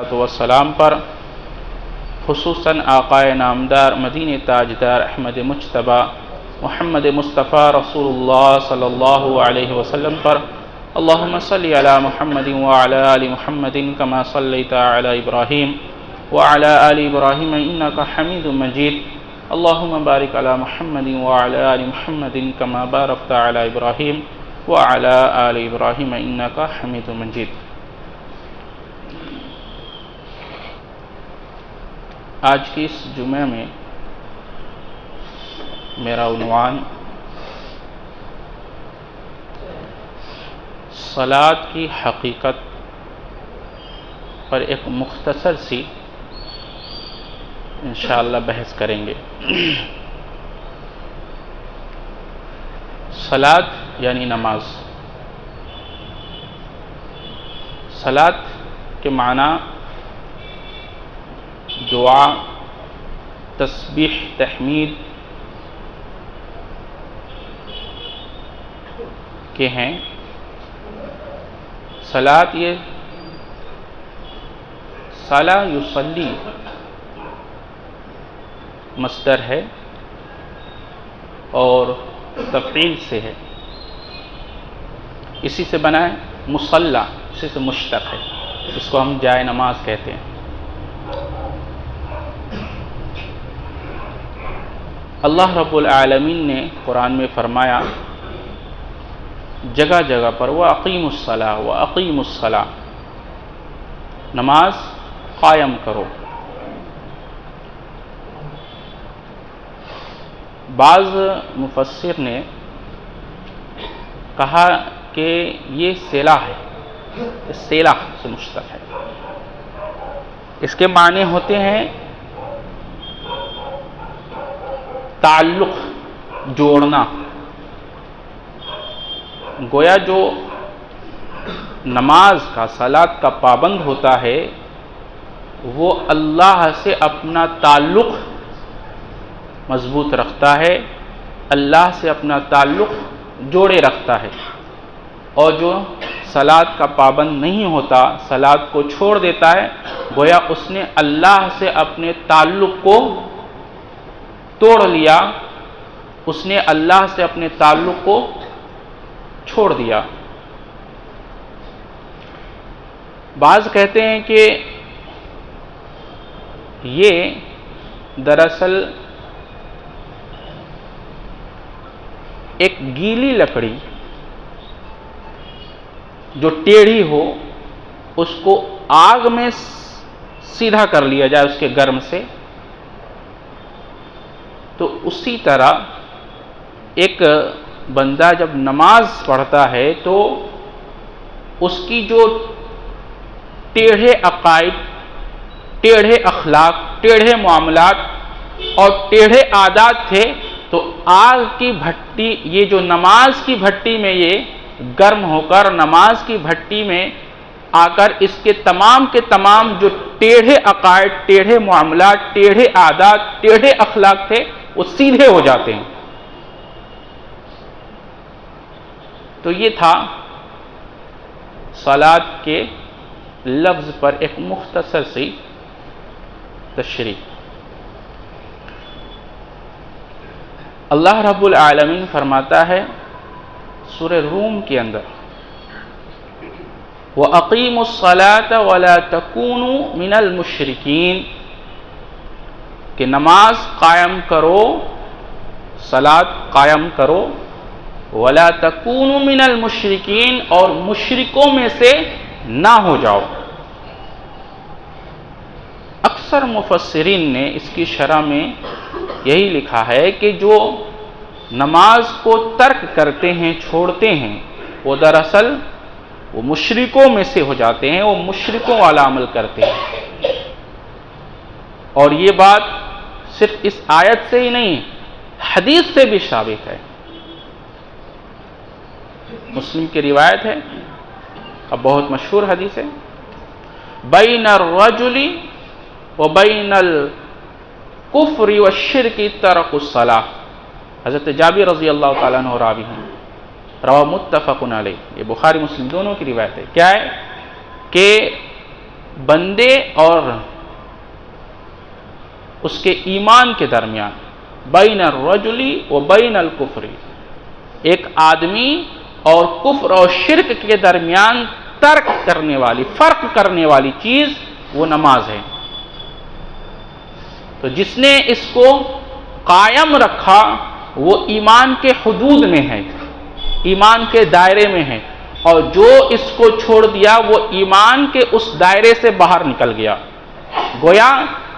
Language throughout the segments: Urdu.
الصلاۃ والسلام پر، خصوصاً آقائے نامدار مدینہ تاجدار احمد مجتبیٰ محمد مصطفیٰ رسول اللہ صلی اللہ علیہ وسلم پر۔ اللہم صلی علی محمد وعلی آل محمد کما صلیت علی ابراہیم وعلی آل ابراہیم انک حمید مجید۔ اللہم بارک علی محمد وعلی آل محمد کما بارکت علی ابراہیم وعلی آل ابراہیم انک حمید مجید۔ آج کی اس جمعہ میں میرا عنوان صلاۃ کی حقیقت پر ایک مختصر سی انشاءاللہ بحث کریں گے۔ صلاۃ یعنی نماز۔ صلاۃ کے معنی دعا، تسبیح، تحمید کے ہیں۔ صلاۃ یہ صلا یصلی مصدر ہے اور تفعیل سے ہے، اسی سے بنا ہے۔ مصلی اسی سے مشتق ہے، اس کو ہم جائے نماز کہتے ہیں۔ اللہ رب العالمین نے قرآن میں فرمایا جگہ جگہ پر وَأَقِيمُوا الصَّلَاةَ وَأَقِيمُوا الصَّلَاةَ، نماز قائم کرو۔ بعض مفسر نے کہا کہ یہ صلہ ہے، صلہ سے مشتق ہے۔ اس کے معنی ہوتے ہیں تعلق، جوڑنا۔ گویا جو نماز کا، صلاۃ کا پابند ہوتا ہے وہ اللہ سے اپنا تعلق مضبوط رکھتا ہے، اللہ سے اپنا تعلق جوڑے رکھتا ہے، اور جو صلاۃ کا پابند نہیں ہوتا، صلاۃ کو چھوڑ دیتا ہے، گویا اس نے اللہ سے اپنے تعلق کو توڑ لیا، اس نے اللہ سے اپنے تعلق کو چھوڑ دیا۔ بعض کہتے ہیں کہ یہ دراصل ایک گیلی لکڑی جو ٹیڑھی ہو اس کو آگ میں سیدھا کر لیا جائے اس کے گرم سے، تو اسی طرح ایک بندہ جب نماز پڑھتا ہے تو اس کی جو ٹیڑھے عقائد، ٹیڑھے اخلاق، ٹیڑھے معاملات اور ٹیڑھے عادات تھے، تو آگ کی بھٹی، یہ جو نماز کی بھٹی میں یہ گرم ہو کر نماز کی بھٹی میں آ کر اس کے تمام جو ٹیڑھے عقائد، ٹیڑھے معاملات، ٹیڑھے عادات، ٹیڑھے اخلاق تھے وہ سیدھے ہو جاتے ہیں۔ تو یہ تھا صلاۃ کے لفظ پر ایک مختصر سی تشریح۔ اللہ رب العالمین فرماتا ہے سورہ روم کے اندر وَأَقِيمُوا الصَّلَاةَ وَلَا تَكُونُوا مِنَ الْمُشْرِكِينَ، کہ نماز قائم کرو، صلاۃ قائم کرو، وَلَا تَكُونُوا مِنَ الْمُشْرِكِينَ، اور مشرکوں میں سے نہ ہو جاؤ۔ اکثر مفسرین نے اس کی شرح میں یہی لکھا ہے کہ جو نماز کو ترک کرتے ہیں، چھوڑتے ہیں، وہ دراصل وہ مشرکوں میں سے ہو جاتے ہیں، وہ مشرکوں والا عمل کرتے ہیں۔ اور یہ بات صرف اس آیت سے ہی نہیں، حدیث سے بھی ثابت ہے۔ مسلم کی روایت ہے، اب بہت مشہور حدیث ہے، بین الرجل وبین الکفر والشرک ترک الصلاۃ۔ حضرت جابر رضی اللہ تعالیٰ عنہ راوی ہیں، رواہ متفق علیہ، یہ بخاری مسلم دونوں کی روایت ہے۔ کیا ہے کہ بندے اور اس کے ایمان کے درمیان، بین الرجل و بین الکفر، ایک آدمی اور کفر اور شرک کے درمیان ترک کرنے والی، فرق کرنے والی چیز وہ نماز ہے۔ تو جس نے اس کو قائم رکھا وہ ایمان کے حدود میں ہے، ایمان کے دائرے میں ہے، اور جو اس کو چھوڑ دیا وہ ایمان کے اس دائرے سے باہر نکل گیا۔ گویا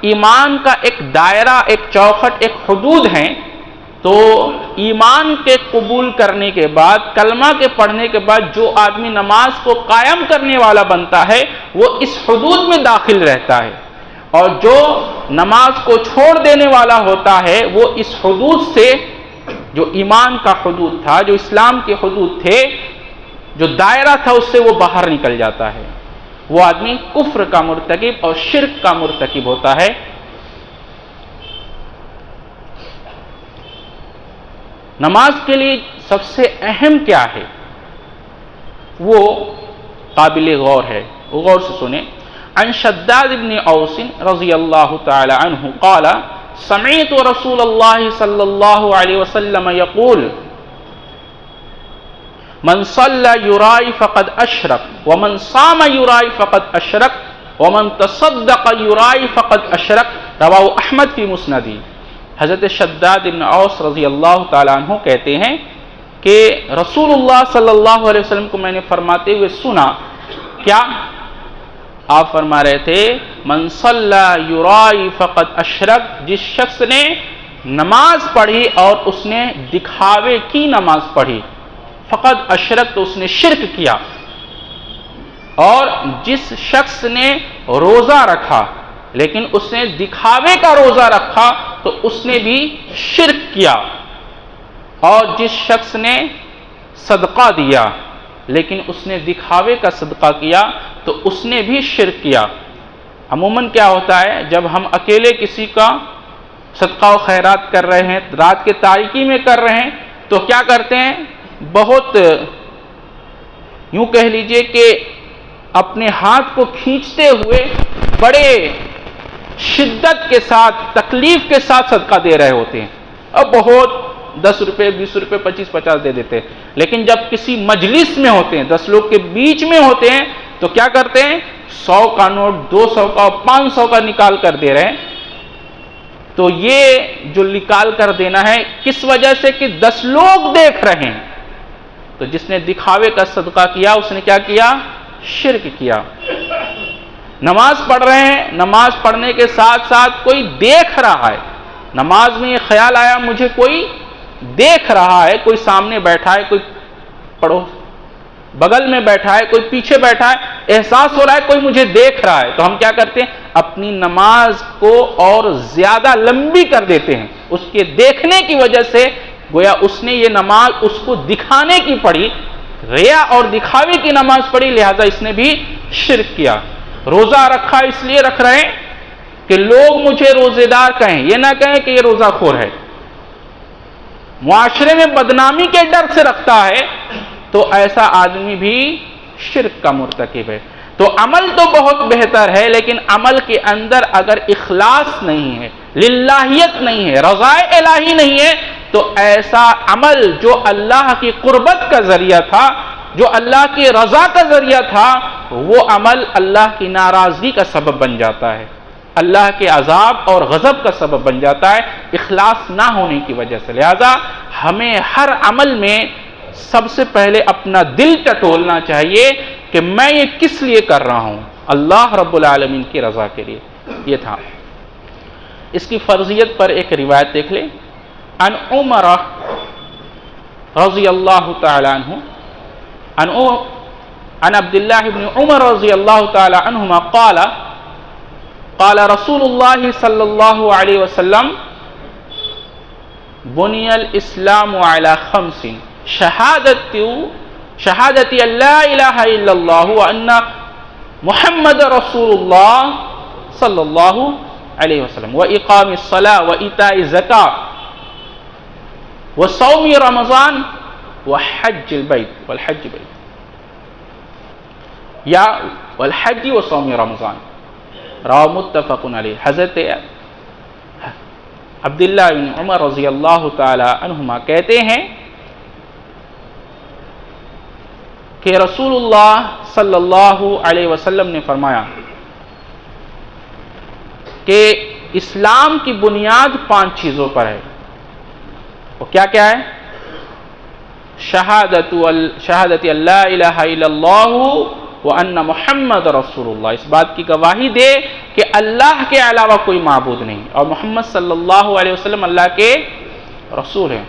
ایمان کا ایک دائرہ، ایک چوکھٹ، ایک حدود ہے، تو ایمان کے قبول کرنے کے بعد، کلمہ کے پڑھنے کے بعد جو آدمی نماز کو قائم کرنے والا بنتا ہے وہ اس حدود میں داخل رہتا ہے، اور جو نماز کو چھوڑ دینے والا ہوتا ہے وہ اس حدود سے، جو ایمان کا حدود تھا، جو اسلام کے حدود تھے، جو دائرہ تھا، اس سے وہ باہر نکل جاتا ہے، وہ آدمی کفر کا مرتکب اور شرک کا مرتکب ہوتا ہے۔ نماز کے لیے سب سے اہم کیا ہے وہ قابل غور ہے، غور سے سنیں۔ عن شداد بن اوس رضی اللہ تعالی عنہ قال سمعت رسول اللہ صلی اللہ علیہ وسلم یقول من صلى يرائی فقد اشرک ومن صام يرائی فقد اشرک ومن تصدق يرائی فقد اشرک، رواہ احمد فی مسندی۔ حضرت شداد بن اوس رضی اللہ تعالیٰ عنہ کہتے ہیں کہ رسول اللہ صلی اللہ علیہ وسلم کو میں نے فرماتے ہوئے سنا، کیا؟ آپ فرما رہے تھے من صلی یرائی فقد اشرک، جس شخص نے نماز پڑھی اور اس نے دکھاوے کی نماز پڑھی، فقد اشرک تو اس نے شرک کیا، اور جس شخص نے روزہ رکھا لیکن اس نے دکھاوے کا روزہ رکھا تو اس نے بھی شرک کیا، اور جس شخص نے صدقہ دیا لیکن اس نے دکھاوے کا صدقہ کیا تو اس نے بھی شرک کیا۔ عموماً کیا ہوتا ہے جب ہم اکیلے کسی کا صدقہ و خیرات کر رہے ہیں، رات کے تاریکی میں کر رہے ہیں، تو کیا کرتے ہیں، بہت یوں کہہ لیجئے کہ اپنے ہاتھ کو کھینچتے ہوئے بڑے شدت کے ساتھ، تکلیف کے ساتھ صدقہ دے رہے ہوتے ہیں، اب بہت 10 روپے 20 روپے 25-50 دے دیتے ہیں، لیکن جب کسی مجلس میں ہوتے ہیں، 10 لوگ کے بیچ میں ہوتے ہیں، تو کیا کرتے ہیں 100 کا نوٹ 200 کا 500 کا نکال کر دے رہے ہیں۔ تو یہ جو نکال کر دینا ہے کس وجہ سے کہ 10 لوگ دیکھ رہے ہیں، تو جس نے دکھاوے کا صدقہ کیا اس نے کیا کیا، شرک کیا۔ نماز پڑھ رہے ہیں، نماز پڑھنے کے ساتھ ساتھ کوئی دیکھ رہا ہے، نماز میں یہ خیال آیا مجھے کوئی دیکھ رہا ہے، کوئی سامنے بیٹھا ہے، کوئی پڑھو بغل میں بیٹھا ہے، کوئی پیچھے بیٹھا ہے، احساس ہو رہا ہے کوئی مجھے دیکھ رہا ہے، تو ہم کیا کرتے ہیں اپنی نماز کو اور زیادہ لمبی کر دیتے ہیں، اس کے دیکھنے کی وجہ سے گویا اس نے یہ نماز اس کو دکھانے کی پڑھی، ریا اور دکھاوے کی نماز پڑھی، لہذا اس نے بھی شرک کیا۔ روزہ رکھا اس لیے رکھ رہے ہیں کہ لوگ مجھے روزے دار کہیں، یہ نہ کہیں کہ یہ روزہ خور ہے، معاشرے میں بدنامی کے ڈر سے رکھتا ہے، تو ایسا آدمی بھی شرک کا مرتکب ہے۔ تو عمل تو بہت بہتر ہے، لیکن عمل کے اندر اگر اخلاص نہیں ہے، للہیت نہیں ہے، رضائے الہی نہیں ہے، تو ایسا عمل جو اللہ کی قربت کا ذریعہ تھا، جو اللہ کی رضا کا ذریعہ تھا، وہ عمل اللہ کی ناراضگی کا سبب بن جاتا ہے، اللہ کے عذاب اور غضب کا سبب بن جاتا ہے، اخلاص نہ ہونے کی وجہ سے۔ لہذا ہمیں ہر عمل میں سب سے پہلے اپنا دل ٹٹولنا چاہیے کہ میں یہ کس لیے کر رہا ہوں، اللہ رب العالمین کی رضا کے لیے۔ یہ تھا۔ اس کی فرضیت پر ایک روایت دیکھ لیں۔ عن عمر رضی اللہ تعالی عنہ عن عبد اللہ بن عمر رضی اللہ تعالی عنہما قال قال رسول اللہ صلی اللہ علیہ وسلم بنی الاسلام علی خمس شہادت ان لا الہ الا اللہ وان محمد رسول اللہ صلی اللہ علیہ وسلم واقام الصلاۃ وایتاء الزکاۃ وصوم رمضان وحج البیت والحج بیت، یا والحج وصوم رمضان۔ رواہ متفق علیہ۔ حضرت عبداللہ بن عمر رضی اللہ تعالی عنہما کہتے ہیں کہ رسول اللہ صلی اللہ علیہ وسلم نے فرمایا کہ اسلام کی بنیاد 5 چیزوں پر ہے۔ وہ کیا کیا ہے؟ شہادت اللہ الہ الا اللہ وان محمد رسول اللہ، اس بات کی گواہی دے کہ اللہ کے علاوہ کوئی معبود نہیں اور محمد صلی اللہ علیہ وسلم اللہ کے رسول ہیں۔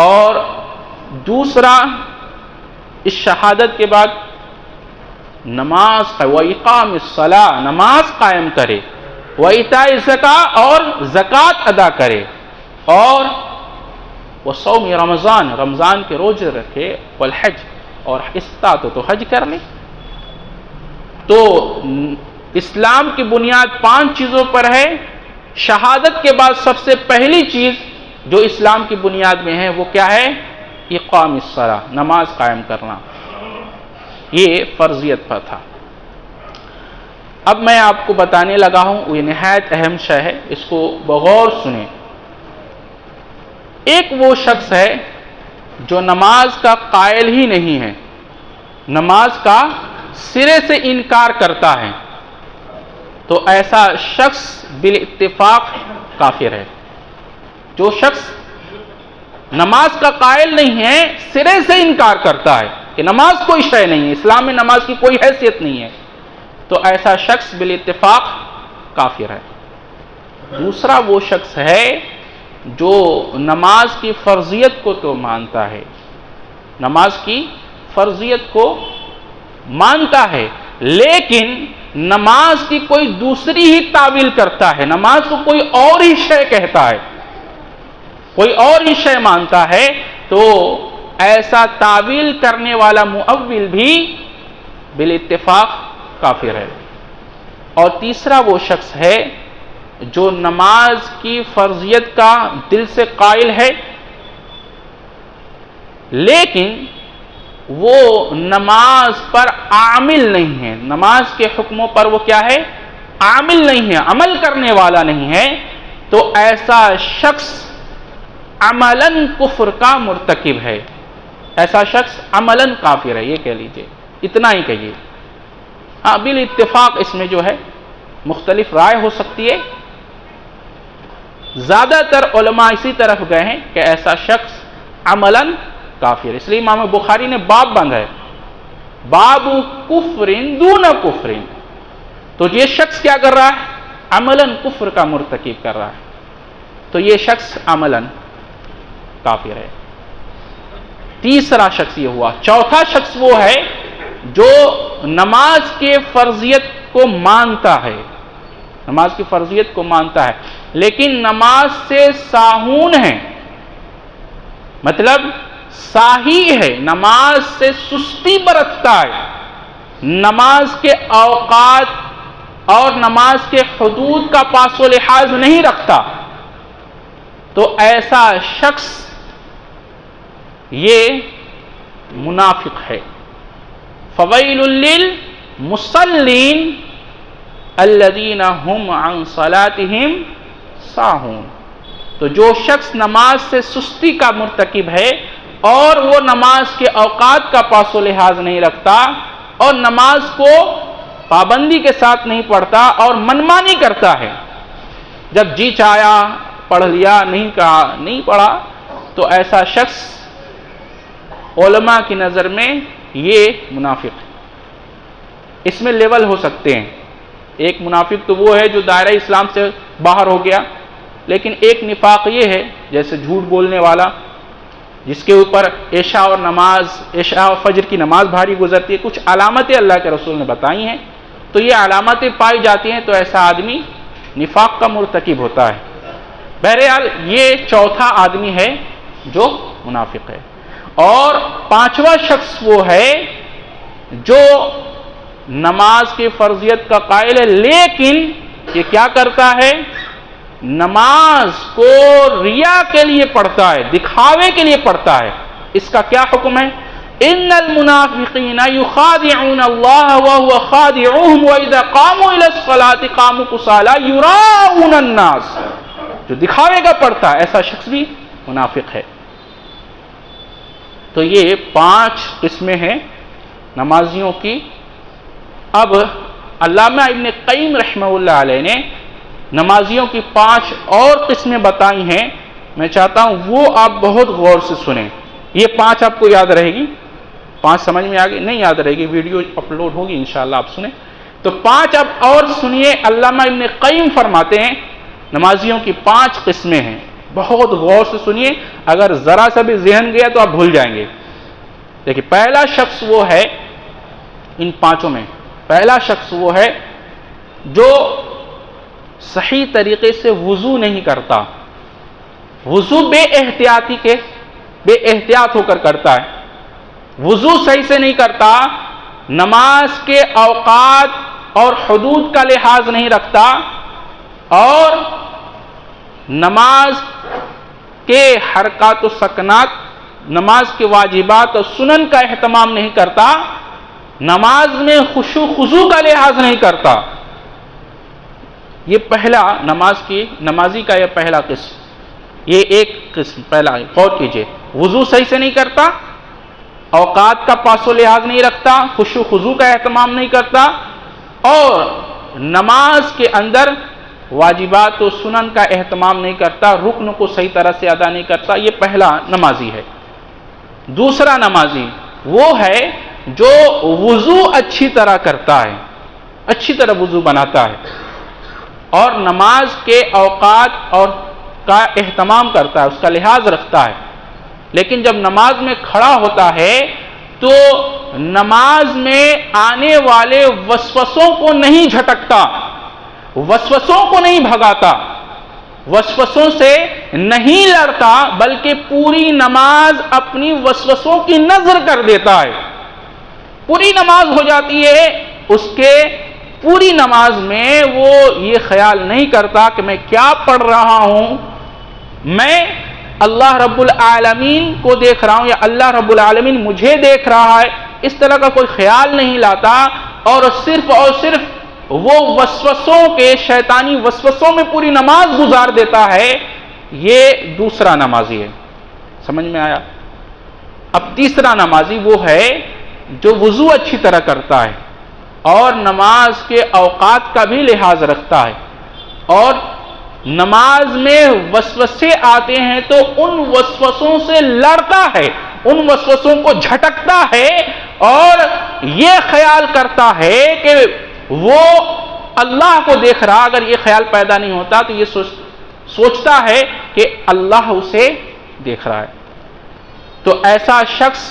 اور دوسرا، اس شہادت کے بعد نماز وَإِقَامِ الصَّلَاةِ، نماز قائم کرے، وَإِيتَاءِ الزَّکَاۃ، اور زکوٰۃ ادا کرے، اور وَصَوْمِ رمضان، رمضان کے روزے رکھے، وَالْحَجِّ، اور استطاعت تو حج کر لے۔ تو اسلام کی بنیاد 5 چیزوں پر ہے۔ شہادت کے بعد سب سے پہلی چیز جو اسلام کی بنیاد میں ہے وہ کیا ہے؟ اقام الصلاۃ، نماز قائم کرنا، یہ فرضیت پر تھا۔ اب میں آپ کو بتانے لگا ہوں، یہ نہایت اہم شے ہے، اس کو بغور سنیں۔ ایک وہ شخص ہے جو نماز کا قائل ہی نہیں ہے، نماز کا سرے سے انکار کرتا ہے، تو ایسا شخص بالاتفاق کافر ہے۔ جو شخص نماز کا قائل نہیں ہے، سرے سے انکار کرتا ہے کہ نماز کوئی شے نہیں ہے، اسلام میں نماز کی کوئی حیثیت نہیں ہے، تو ایسا شخص بالاتفاق کافر ہے۔ دوسرا وہ شخص ہے جو نماز کی فرضیت کو تو مانتا ہے، نماز کی فرضیت کو مانتا ہے، لیکن نماز کی کوئی دوسری ہی تعویل کرتا ہے، نماز کو کوئی اور ہی شے کہتا ہے، کوئی اور ہی شے مانتا ہے، تو ایسا تعویل کرنے والا مؤول بھی بالاتفاق کافر ہے۔ اور تیسرا وہ شخص ہے جو نماز کی فرضیت کا دل سے قائل ہے، لیکن وہ نماز پر عامل نہیں ہے، نماز کے حکموں پر وہ کیا ہے؟ عامل نہیں ہے، عمل کرنے والا نہیں ہے، تو ایسا شخص عملاً کفر کا مرتکب ہے، ایسا شخص عملاً کافر ہے، یہ کہہ لیجئے، اتنا ہی کہیے۔ ہاں، بالاتفاق اس میں جو ہے مختلف رائے ہو سکتی ہے، زیادہ تر علماء اسی طرف گئے ہیں کہ ایسا شخص عملاً کافر، اس لیے امام بخاری نے باب باندھا ہے، باب کفر دون کفر، تو یہ شخص کیا کر رہا ہے؟ عملاً کفر کا مرتکب کر رہا ہے، تو یہ شخص عملاً کافر ہے۔ تیسرا شخص یہ ہوا۔ چوتھا شخص وہ ہے جو نماز کے فرضیت کو مانتا ہے، نماز کی فرضیت کو مانتا ہے، لیکن نماز سے ساہون ہے، مطلب ساہی ہے، نماز سے سستی برتتا ہے، نماز کے اوقات اور نماز کے حدود کا پاس و لحاظ نہیں رکھتا، تو ایسا شخص یہ منافق ہے۔ فویل للمصلین الذین هم عن صلاتهم ساہون، تو جو شخص نماز سے سستی کا مرتکب ہے اور وہ نماز کے اوقات کا پاس و لحاظ نہیں رکھتا اور نماز کو پابندی کے ساتھ نہیں پڑھتا اور منمانی کرتا ہے، جب جی چاہا پڑھ لیا، نہیں کہا نہیں پڑھا، تو ایسا شخص علماء کی نظر میں یہ منافق ہے۔ اس میں لیول ہو سکتے ہیں، ایک منافق تو وہ ہے جو دائرہ اسلام سے باہر ہو گیا، لیکن ایک نفاق یہ ہے جیسے جھوٹ بولنے والا، جس کے اوپر عشاء اور فجر کی نماز بھاری گزرتی ہے، کچھ علامتیں اللہ کے رسول نے بتائی ہیں، تو یہ علامتیں پائی جاتی ہیں تو ایسا آدمی نفاق کا مرتکب ہوتا ہے۔ بہرحال یہ چوتھا آدمی ہے جو منافق ہے۔ اور پانچواں شخص وہ ہے جو نماز کی فرضیت کا قائل ہے، لیکن یہ کیا کرتا ہے؟ نماز کو ریا کے لیے پڑھتا ہے، دکھاوے کے لیے پڑھتا ہے۔ اس کا کیا حکم ہے؟ ان المنافقین یخادعون اللہ وهو خادعهم واذا قاموا الى الصلاة قاموا کسالى یراؤون الناس. جو دکھاوے گا پڑتا ہے ایسا شخص بھی منافق ہے. تو یہ 5 قسمیں ہیں نمازیوں کی. اب علامہ ابن قیم رحمہ اللہ علیہ نے نمازیوں کی 5 اور قسمیں بتائی ہیں. میں چاہتا ہوں وہ آپ بہت غور سے سنیں. یہ 5 آپ کو یاد رہے گی. 5 سمجھ میں آگے نہیں یاد رہے گی, ویڈیو اپلوڈ ہوگی انشاءاللہ, آپ سنیں. تو 5 اب اور سنیے. علامہ ابن قیم فرماتے ہیں نمازیوں کی 5 قسمیں ہیں. بہت غور سے سنیے, اگر ذرا سا بھی ذہن گیا تو آپ بھول جائیں گے. دیکھیے پہلا شخص وہ ہے ان 5 میں, پہلا شخص وہ ہے جو صحیح طریقے سے وضو نہیں کرتا. وضو بے احتیاط ہو کر کرتا ہے. وضو صحیح سے نہیں کرتا, نماز کے اوقات اور حدود کا لحاظ نہیں رکھتا, اور نماز کے حرکات و سکنات, نماز کے واجبات اور سنن کا اہتمام نہیں کرتا, نماز میں خشوع خضوع کا لحاظ نہیں کرتا. یہ پہلا نمازی کا یہ پہلا قسم. یہ ایک قسم پہلا ہے, غور کیجئے. وضو صحیح سے نہیں کرتا, اوقات کا پاس و لحاظ نہیں رکھتا, خشوع خضوع کا اہتمام نہیں کرتا, اور نماز کے اندر واجبات و سنن کا اہتمام نہیں کرتا, رکن کو صحیح طرح سے ادا نہیں کرتا. یہ پہلا نمازی ہے. دوسرا نمازی وہ ہے جو وضو اچھی طرح کرتا ہے, اچھی طرح وضو بناتا ہے, اور نماز کے اوقات اور کا اہتمام کرتا ہے, اس کا لحاظ رکھتا ہے. لیکن جب نماز میں کھڑا ہوتا ہے تو نماز میں آنے والے وسوسوں کو نہیں جھٹکتا, وسوسوں کو نہیں بھگاتا, وسوسوں سے نہیں لڑتا, بلکہ پوری نماز اپنی وسوسوں کی نظر کر دیتا ہے. پوری نماز ہو جاتی ہے اس کے, پوری نماز میں وہ یہ خیال نہیں کرتا کہ میں کیا پڑھ رہا ہوں, میں اللہ رب العالمین کو دیکھ رہا ہوں یا اللہ رب العالمین مجھے دیکھ رہا ہے, اس طرح کا کوئی خیال نہیں لاتا, اور صرف وہ وسوسوں کے, شیطانی وسوسوں میں پوری نماز گزار دیتا ہے. یہ دوسرا نمازی ہے. سمجھ میں آیا؟ اب تیسرا نمازی وہ ہے جو وضو اچھی طرح کرتا ہے اور نماز کے اوقات کا بھی لحاظ رکھتا ہے, اور نماز میں وسوسے آتے ہیں تو ان وسوسوں سے لڑتا ہے, ان وسوسوں کو جھٹکتا ہے, اور یہ خیال کرتا ہے کہ وہ اللہ کو دیکھ رہا. اگر یہ خیال پیدا نہیں ہوتا تو یہ سوچتا ہے کہ اللہ اسے دیکھ رہا ہے. تو ایسا شخص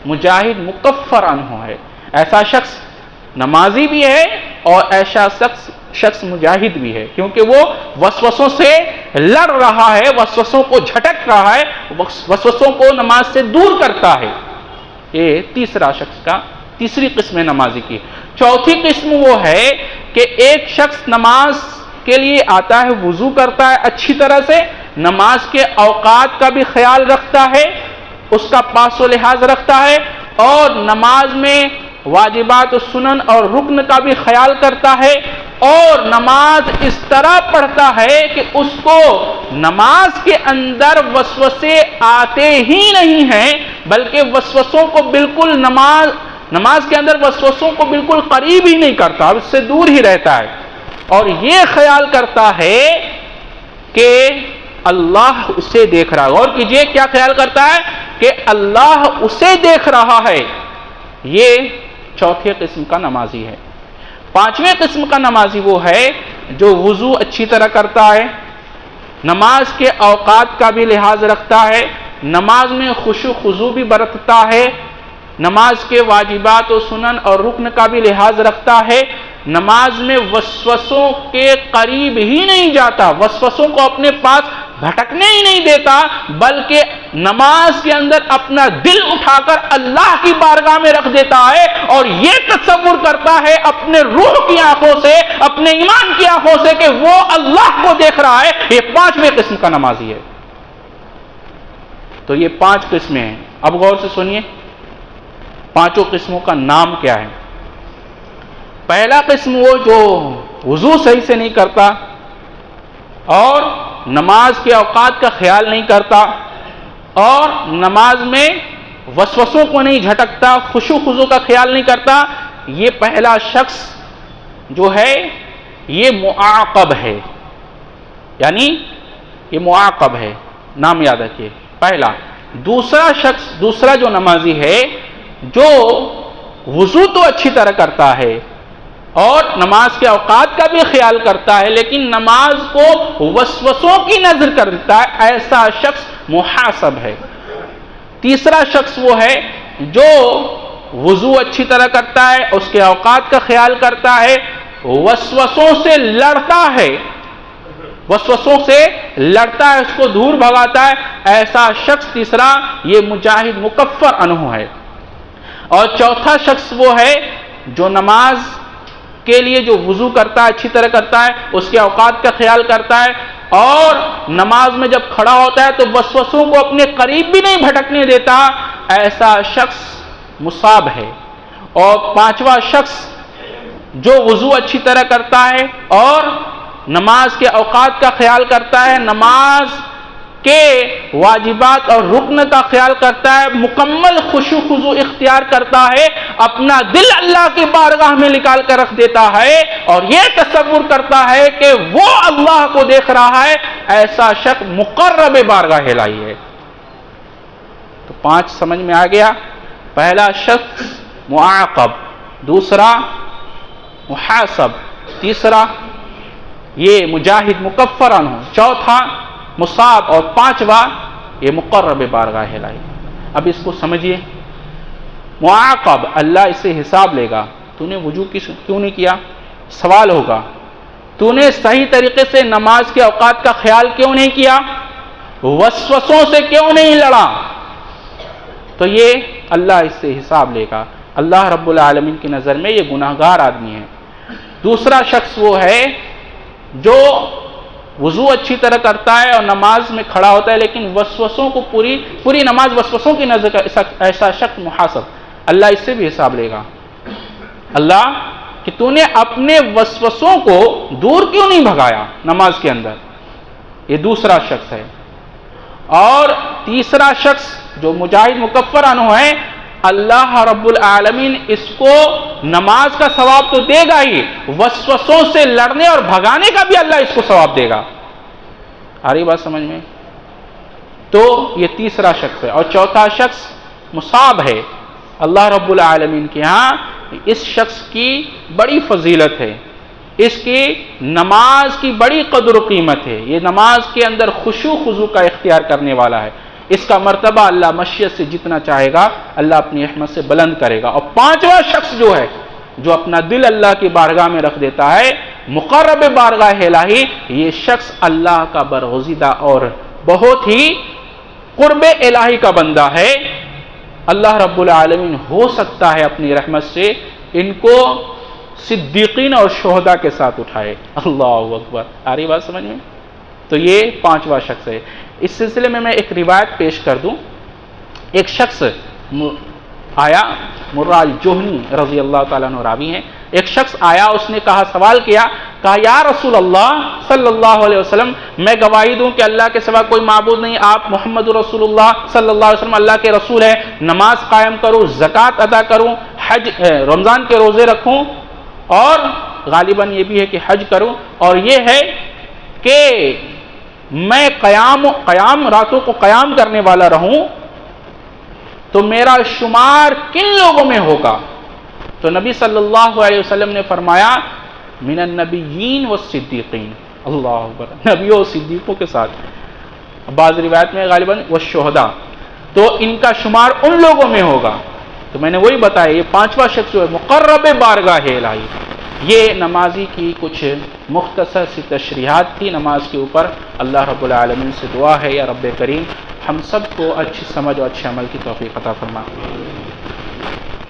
مجاہد مکفر عنہ ہے. ایسا شخص نمازی بھی ہے اور ایسا شخص مجاہد بھی ہے, کیونکہ وہ وسوسوں سے لڑ رہا ہے, وسوسوں کو جھٹک رہا ہے, وسوسوں کو نماز سے دور کرتا ہے. یہ تیسرا شخص کا تیسری قسم نمازی کی. چوتھی قسم وہ ہے کہ ایک شخص نماز کے لیے آتا ہے, وضو کرتا ہے اچھی طرح سے, نماز کے اوقات کا بھی خیال رکھتا ہے, اس کا پاس و لحاظ رکھتا ہے, اور نماز میں واجبات و سنن اور رکن کا بھی خیال کرتا ہے, اور نماز اس طرح پڑھتا ہے کہ اس کو نماز کے اندر وسوسے آتے ہی نہیں ہیں, بلکہ وسوسوں کو بالکل نماز کے اندر وسوسوں کو بالکل قریب ہی نہیں کرتا, اس سے دور ہی رہتا ہے, اور یہ خیال کرتا ہے کہ اللہ اسے دیکھ رہا ہے. غور کیجئے کیا خیال کرتا ہے کہ اللہ اسے دیکھ رہا ہے. یہ چوتھے قسم کا نمازی ہے. پانچویں قسم کا نمازی وہ ہے جو وضو اچھی طرح کرتا ہے, نماز کے اوقات کا بھی لحاظ رکھتا ہے, نماز میں خشوع خضوع بھی برتتا ہے, نماز کے واجبات و سنن اور رکن کا بھی لحاظ رکھتا ہے, نماز میں وسوسوں کے قریب ہی نہیں جاتا, وسوسوں کو اپنے پاس بھٹکنے ہی نہیں دیتا, بلکہ نماز کے اندر اپنا دل اٹھا کر اللہ کی بارگاہ میں رکھ دیتا ہے, اور یہ تصور کرتا ہے اپنے روح کی آنکھوں سے, اپنے ایمان کی آنکھوں سے کہ وہ اللہ کو دیکھ رہا ہے. یہ پانچویں قسم کا نمازی ہے. تو یہ 5 قسمیں ہیں. اب غور سے سنیے, پانچوں قسموں کا نام کیا ہے؟ پہلا قسم وہ جو وضو صحیح سے نہیں کرتا اور نماز کے اوقات کا خیال نہیں کرتا اور نماز میں وسوسوں کو نہیں جھٹکتا، خشوع خضوع کا خیال نہیں کرتا، یہ پہلا شخص جو ہے یہ معاقب ہے، یعنی یہ معاقب ہے، نام یاد رکھیے پہلا۔ دوسرا جو نمازی ہے جو وضو تو اچھی طرح کرتا ہے اور نماز کے اوقات کا بھی خیال کرتا ہے لیکن نماز کو وسوسوں کی نظر کر دیتا ہے، ایسا شخص محاسب ہے۔ تیسرا شخص وہ ہے جو وضو اچھی طرح کرتا ہے، اس کے اوقات کا خیال کرتا ہے، وسوسوں سے لڑتا ہے، اس کو دور بھگاتا ہے، ایسا شخص تیسرا یہ مجاہد مکفر عنہ ہے۔ اور چوتھا شخص وہ ہے جو نماز کے لیے جو وضو کرتا ہے، اچھی طرح کرتا ہے، اس کے اوقات کا خیال کرتا ہے اور نماز میں جب کھڑا ہوتا ہے تو وسوسوں کو اپنے قریب بھی نہیں بھٹکنے دیتا، ایسا شخص مصاب ہے۔ اور پانچواں شخص جو وضو اچھی طرح کرتا ہے اور نماز کے اوقات کا خیال کرتا ہے، نماز کے واجبات اور رکن کا خیال کرتا ہے، مکمل خشوع خضوع اختیار کرتا ہے، اپنا دل اللہ کی بارگاہ میں نکال کر رکھ دیتا ہے اور یہ تصور کرتا ہے کہ وہ اللہ کو دیکھ رہا ہے، ایسا شخص مقرب بارگاہ الہی ہے۔ تو 5 سمجھ میں آ گیا۔ پہلا شخص معاقب، دوسرا محاسب، تیسرا یہ مجاہد مکفر عنہ، چوتھا مصاب اور پانچواں یہ مقرب بارگاہ الہی۔ اب اس کو سمجھیے، معاقب اللہ اس سے حساب لے گا، تو نے وضو کیوں نہیں کیا؟ سوال ہوگا، تو نے صحیح طریقے سے نماز کے اوقات کا خیال کیوں نہیں کیا؟ وسوسوں سے کیوں نہیں لڑا؟ تو یہ اللہ اس سے حساب لے گا۔ اللہ رب العالمین کی نظر میں یہ گناہگار آدمی ہے۔ دوسرا شخص وہ ہے جو وضو اچھی طرح کرتا ہے اور نماز میں کھڑا ہوتا ہے لیکن وسوسوں کو پوری نماز وسوسوں کی نظر کا ایسا شخص محاسب، اللہ اس سے بھی حساب لے گا۔ اللہ کہ تو نے اپنے وسوسوں کو دور کیوں نہیں بھگایا نماز کے اندر؟ یہ دوسرا شخص ہے۔ اور تیسرا شخص جو مجاہد مکفر عنہ ہے، اللہ رب العالمین اس کو نماز کا ثواب تو دے گا ہی، وسوسوں سے لڑنے اور بھگانے کا بھی اللہ اس کو ثواب دے گا۔ آ رہی بات سمجھ میں؟ تو یہ تیسرا شخص ہے۔ اور چوتھا شخص مصاب ہے۔ اللہ رب العالمین کے ہاں اس شخص کی بڑی فضیلت ہے، اس کی نماز کی بڑی قدر و قیمت ہے، یہ نماز کے اندر خشوع خضوع کا اختیار کرنے والا ہے، اس کا مرتبہ اللہ مشیت سے جتنا چاہے گا اللہ اپنی رحمت سے بلند کرے گا۔ اور پانچواں شخص جو ہے جو اپنا دل اللہ کی بارگاہ میں رکھ دیتا ہے، مقرب بارگاہ الہی، یہ شخص اللہ کا برگزیدہ اور بہت ہی قرب الہی کا بندہ ہے۔ اللہ رب العالمین ہو سکتا ہے اپنی رحمت سے ان کو صدیقین اور شہداء کے ساتھ اٹھائے۔ اللہ اکبر۔ آ رہی بات سمجھ میں؟ تو یہ پانچواں شخص ہے۔ اس سلسلے میں ایک روایت پیش کر دوں۔ ایک شخص آیا، مرہ الجہنی رضی اللہ تعالیٰ عنہ راوی ہیں، ایک شخص آیا، اس نے سوال کیا، کہا یا رسول اللہ صلی اللہ علیہ وسلم، میں گواہی دوں کہ اللہ کے سوا کوئی معبود نہیں، آپ محمد رسول اللہ صلی اللہ علیہ وسلم اللہ کے رسول ہیں، نماز قائم کروں، زکوٰۃ ادا کروں، حج رمضان کے روزے رکھوں اور غالباً یہ بھی ہے کہ حج کروں، اور یہ ہے کہ میں قیام راتوں کو قیام کرنے والا رہوں، تو میرا شمار کن لوگوں میں ہوگا؟ تو نبی صلی اللہ علیہ وسلم نے فرمایا من النبیین والصدیقین، اللہ اکبر، نبیوں اور صدیقوں کے ساتھ، بعض روایت میں غالباً والشہداء، تو ان کا شمار ان لوگوں میں ہوگا۔ تو میں نے وہی بتایا، یہ پانچواں شخص جو ہے مقرب بارگاہ الہی۔ یہ نمازی کی کچھ مختصر سی تشریحات تھی نماز کے اوپر۔ اللہ رب العالمین سے دعا ہے یا رب کریم ہم سب کو اچھی سمجھ اور اچھے عمل کی توفیق عطا فرما۔